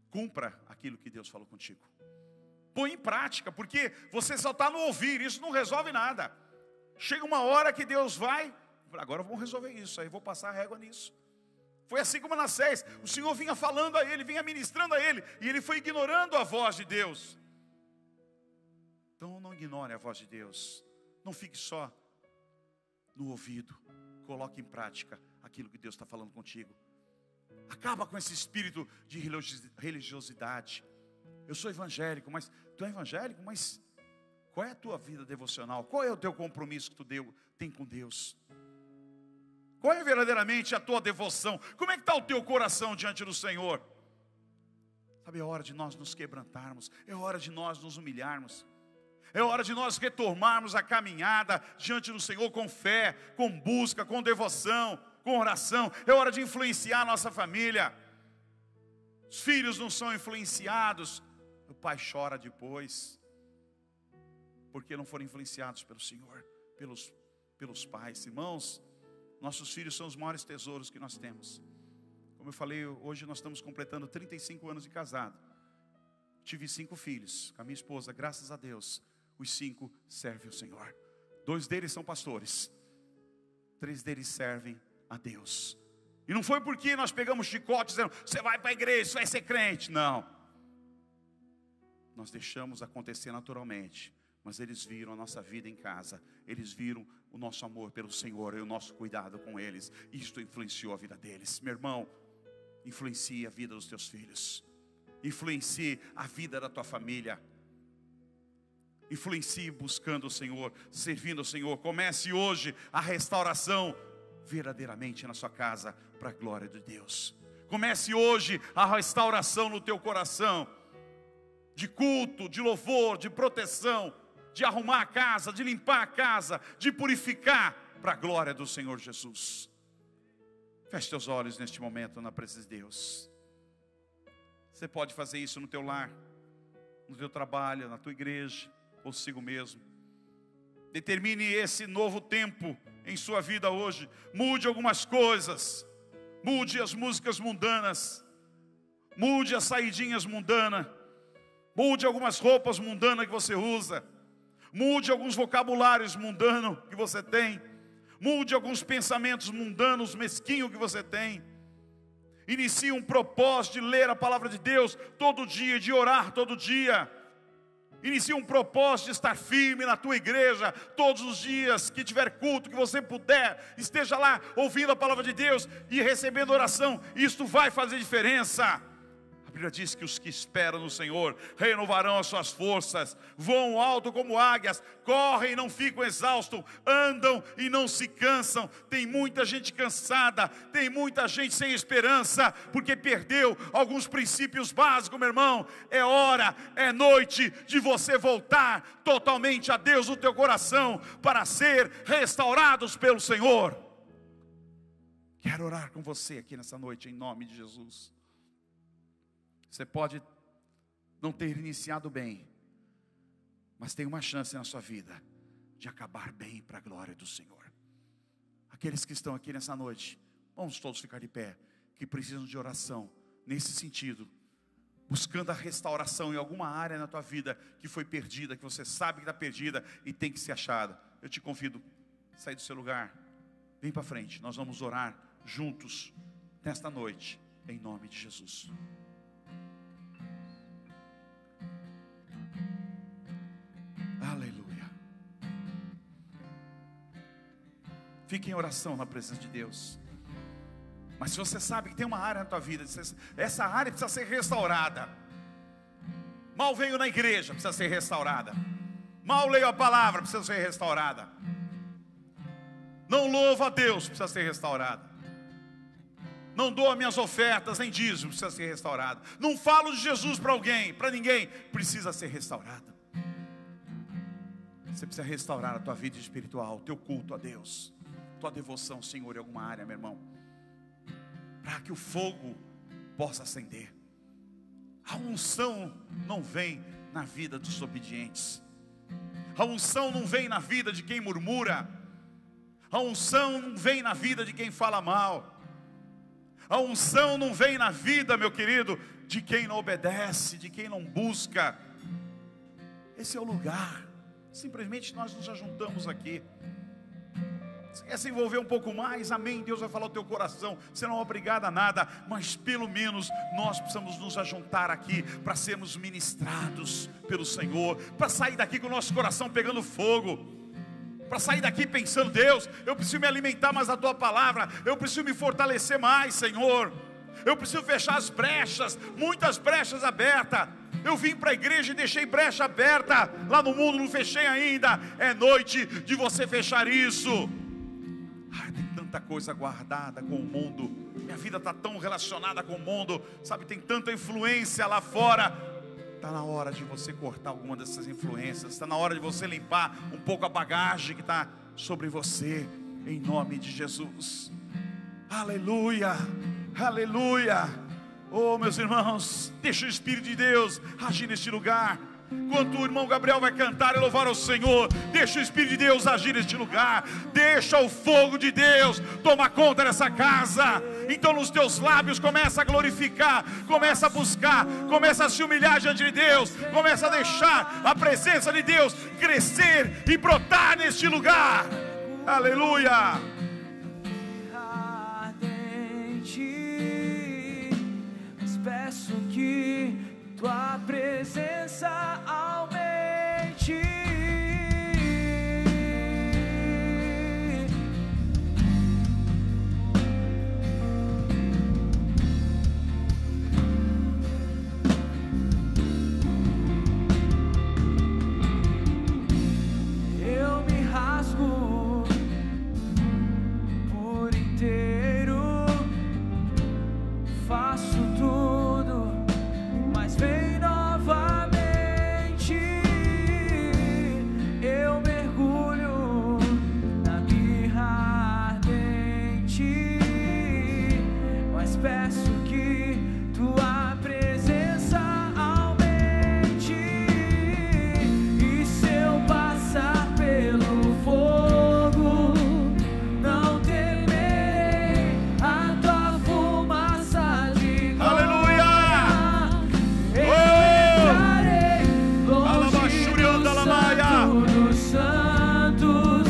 Cumpra aquilo que Deus falou contigo. Põe em prática, porque você só está no ouvir, isso não resolve nada. Chega uma hora que Deus vai, agora vamos resolver isso, aí vou passar a régua nisso. Foi assim como Manassés, o Senhor vinha falando a ele, vinha ministrando a ele, e ele foi ignorando a voz de Deus. Então não ignore a voz de Deus, não fique só no ouvido, coloque em prática aquilo que Deus está falando contigo. Acaba com esse espírito de religiosidade. Eu sou evangélico, mas tu é evangélico, mas qual é a tua vida devocional? Qual é o teu compromisso que tu tem com Deus? Qual é verdadeiramente a tua devoção? Como é que está o teu coração diante do Senhor? Sabe, é hora de nós nos quebrantarmos, é hora de nós nos humilharmos, é hora de nós retomarmos a caminhada diante do Senhor com fé, com busca, com devoção, com oração. É hora de influenciar a nossa família. Os filhos não são influenciados, o pai chora depois, porque não foram influenciados pelo Senhor, pelos pais. Irmãos, nossos filhos são os maiores tesouros que nós temos. Como eu falei, hoje nós estamos completando 35 anos de casado. Tive 5 filhos com a minha esposa, graças a Deus. Os 5 servem o Senhor. 2 deles são pastores, 3 deles servem a Deus. E não foi porque nós pegamos chicote dizendo, você vai para a igreja, você vai ser crente. Não. Nós deixamos acontecer naturalmente. Mas eles viram a nossa vida em casa. Eles viram o nosso amor pelo Senhor e o nosso cuidado com eles. Isto influenciou a vida deles. Meu irmão, influencie a vida dos teus filhos. Influencie a vida da tua família. Influencie buscando o Senhor, servindo o Senhor. Comece hoje a restauração verdadeiramente na sua casa, para a glória de Deus. Comece hoje a restauração no teu coração, de culto, de louvor, de proteção, de arrumar a casa, de limpar a casa, de purificar, para a glória do Senhor Jesus. Feche teus olhos neste momento na presença de Deus. Você pode fazer isso no teu lar, no teu trabalho, na tua igreja, consigo mesmo. Determine esse novo tempo em sua vida hoje. Mude algumas coisas. Mude as músicas mundanas. Mude as saidinhas mundanas. Mude algumas roupas mundanas que você usa. Mude alguns vocabulários mundanos que você tem. Mude alguns pensamentos mundanos, mesquinhos que você tem. Inicie um propósito de ler a palavra de Deus todo dia, de orar todo dia. Inicie um propósito de estar firme na tua igreja, todos os dias que tiver culto, que você puder, esteja lá ouvindo a palavra de Deus e recebendo oração. Isto vai fazer diferença. A Bíblia diz que os que esperam no Senhor renovarão as suas forças, voam alto como águias, correm e não ficam exaustos, andam e não se cansam. Tem muita gente cansada, tem muita gente sem esperança, porque perdeu alguns princípios básicos, meu irmão. É hora, é noite de você voltar totalmente a Deus no teu coração, para ser restaurados pelo Senhor. Quero orar com você aqui nessa noite, em nome de Jesus. Você pode não ter iniciado bem, mas tem uma chance na sua vida de acabar bem para a glória do Senhor. Aqueles que estão aqui nessa noite, vamos todos ficar de pé, que precisam de oração nesse sentido, buscando a restauração em alguma área na tua vida que foi perdida, que você sabe que está perdida e tem que ser achada. Eu te convido a sair do seu lugar, vem para frente, nós vamos orar juntos nesta noite, em nome de Jesus. Aleluia. Fique em oração na presença de Deus. Mas se você sabe que tem uma área na tua vida, essa área precisa ser restaurada. Mal venho na igreja, precisa ser restaurada. Mal leio a palavra, precisa ser restaurada. Não louvo a Deus, precisa ser restaurada. não dou as minhas ofertas, nem dízimo, precisa ser restaurado. Não falo de Jesus para alguém, para ninguém, precisa ser restaurado. Você precisa restaurar a tua vida espiritual, o teu culto a Deus, tua devoção ao Senhor em alguma área, meu irmão, para que o fogo possa acender. A unção não vem na vida dos obedientes. A unção não vem na vida de quem murmura. A unção não vem na vida de quem fala mal. A unção não vem na vida, meu querido, de quem não obedece, de quem não busca. Esse é o lugar. Simplesmente nós nos ajuntamos aqui. Você quer se envolver um pouco mais? Amém, Deus vai falar o teu coração. Você não é obrigado a nada, mas pelo menos nós precisamos nos ajuntar aqui para sermos ministrados pelo Senhor, para sair daqui com o nosso coração pegando fogo, para sair daqui pensando: Deus, eu preciso me alimentar mais da tua palavra, eu preciso me fortalecer mais, Senhor, eu preciso fechar as brechas, muitas brechas abertas. Eu vim para a igreja e deixei brecha aberta lá no mundo, não fechei ainda. É noite de você fechar isso. Tem tanta coisa guardada com o mundo, minha vida está tão relacionada com o mundo, sabe, tem tanta influência lá fora. Está na hora de você cortar alguma dessas influências, está na hora de você limpar um pouco a bagagem que está sobre você, em nome de Jesus. Aleluia, aleluia. Oh, meus irmãos, deixa o Espírito de Deus agir neste lugar. Enquanto o irmão Gabriel vai cantar e louvar ao Senhor, deixa o Espírito de Deus agir neste lugar. Deixa o fogo de Deus tomar conta dessa casa. Então nos teus lábios começa a glorificar, começa a buscar, começa a se humilhar diante de Deus, começa a deixar a presença de Deus crescer e brotar neste lugar. Aleluia. Peço que tua presença aumente. Eu me rasgo por inteiro, faço tudo, mas vem novamente. Eu mergulho na mirra ardente, mas peço que tua presença aumente. E se eu passar pelo fogo, não temerei a tua fumaça de glória. Dos santos,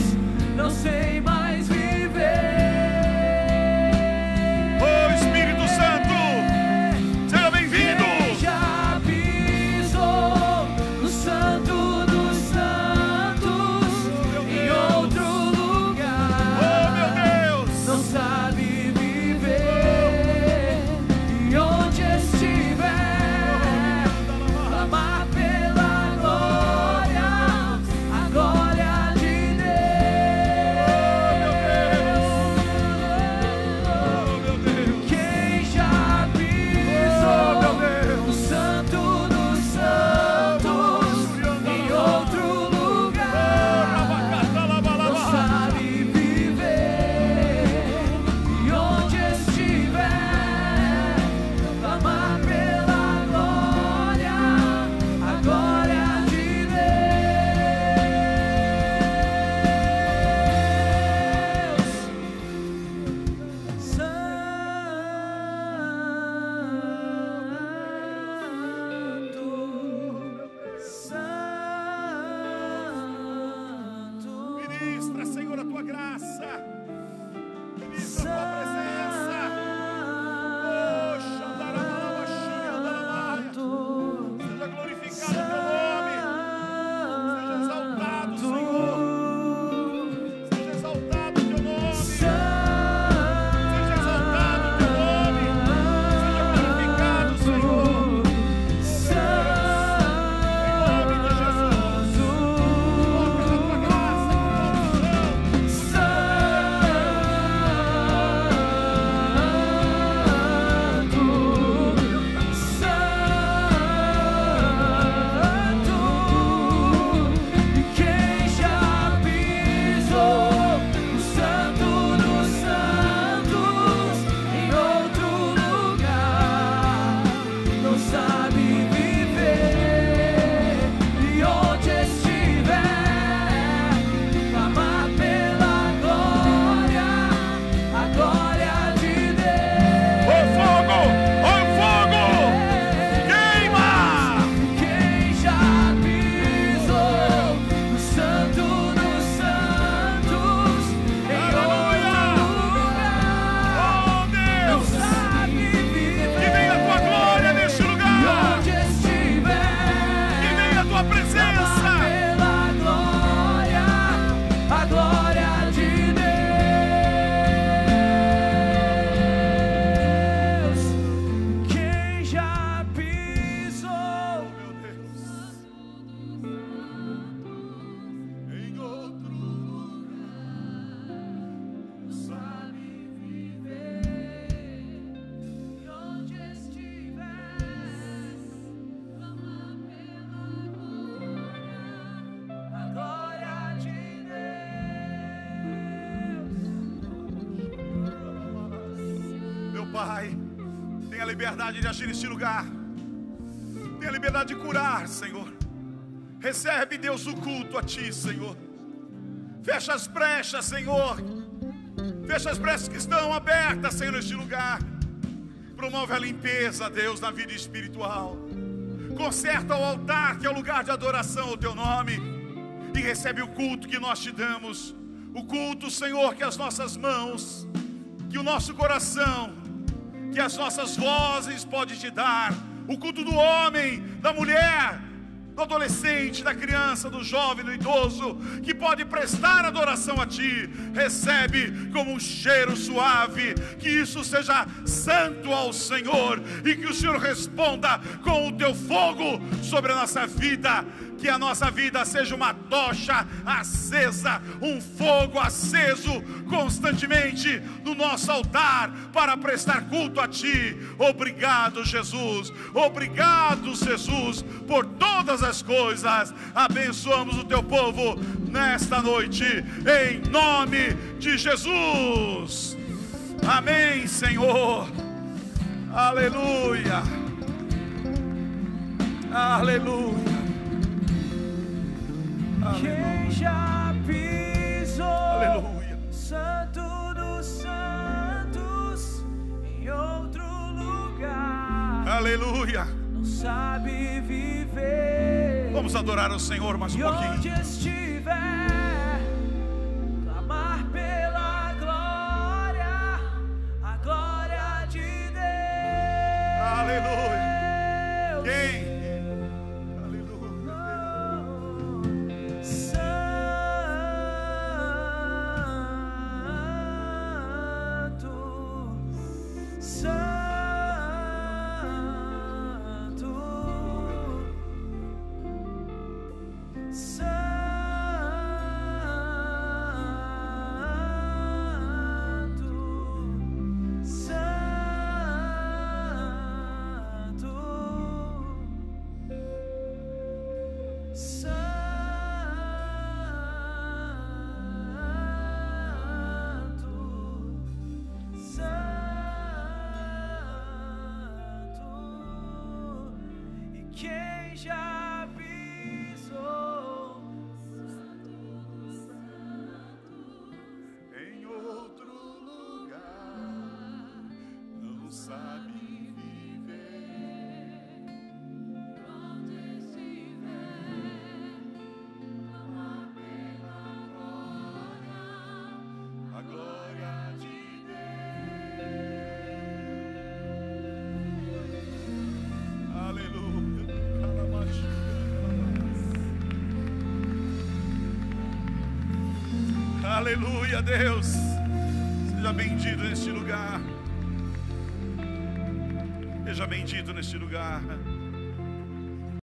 não sei mais viver. Oh, Espírito Santo, seja bem-vindo. Quem já pisou no santo dos santos, em outro lugar, Oh, meu Deus, não sabe viver. E onde estiver, clamar pela glória, a glória de Deus. Quem já pisou no santo dos santos, em outro lugar, não sabe viver. E onde estiver, clamar pela glória, a glória de Deus. Santo, ministra, Senhor, a tua graça, ministra a tua presença. Oh, xandarabalabaxi, seja glorificado o teu nome, seja exaltado, Senhor, seja exaltado o teu nome, seja exaltado o teu nome, seja glorificado, Senhor. Em nome de Jesus, toca na tua graça, Pai, tenha liberdade de agir neste lugar. Tenha liberdade de curar, Senhor. Recebe, Deus, o culto a Ti, Senhor. Fecha as brechas, Senhor. Fecha as brechas que estão abertas, Senhor, neste lugar. Promove a limpeza, Deus, na vida espiritual. Conserta o altar, que é o lugar de adoração ao Teu nome. E recebe o culto que nós Te damos. O culto, Senhor, que as nossas mãos, que o nosso coração, que as nossas vozes podem Te dar. O culto do homem, da mulher, do adolescente, da criança, do jovem, do idoso, que pode prestar adoração a Ti. Recebe como um cheiro suave. Que isso seja santo ao Senhor, e que o Senhor responda com o Teu fogo sobre a nossa vida. Que a nossa vida seja uma tocha acesa, um fogo aceso constantemente no nosso altar para prestar culto a Ti. Obrigado, Jesus. Obrigado, Jesus, por todas as coisas. Abençoamos o Teu povo nesta noite, em nome de Jesus. Amém, Senhor. Aleluia. Aleluia. Quem já pisou, Aleluia. Santo dos Santos, em outro lugar, Aleluia. não sabe viver. Vamos adorar o Senhor mais um E onde pouquinho. estiver, clamar pela glória, a glória de Deus. Aleluia. Quem? Quem já pisou, Em outro lugar não sabe viver. onde estiver, clamar pela glória, A glória de Deus. Aleluia. Aleluia, Deus. Seja bendito neste lugar. Seja bendito neste lugar.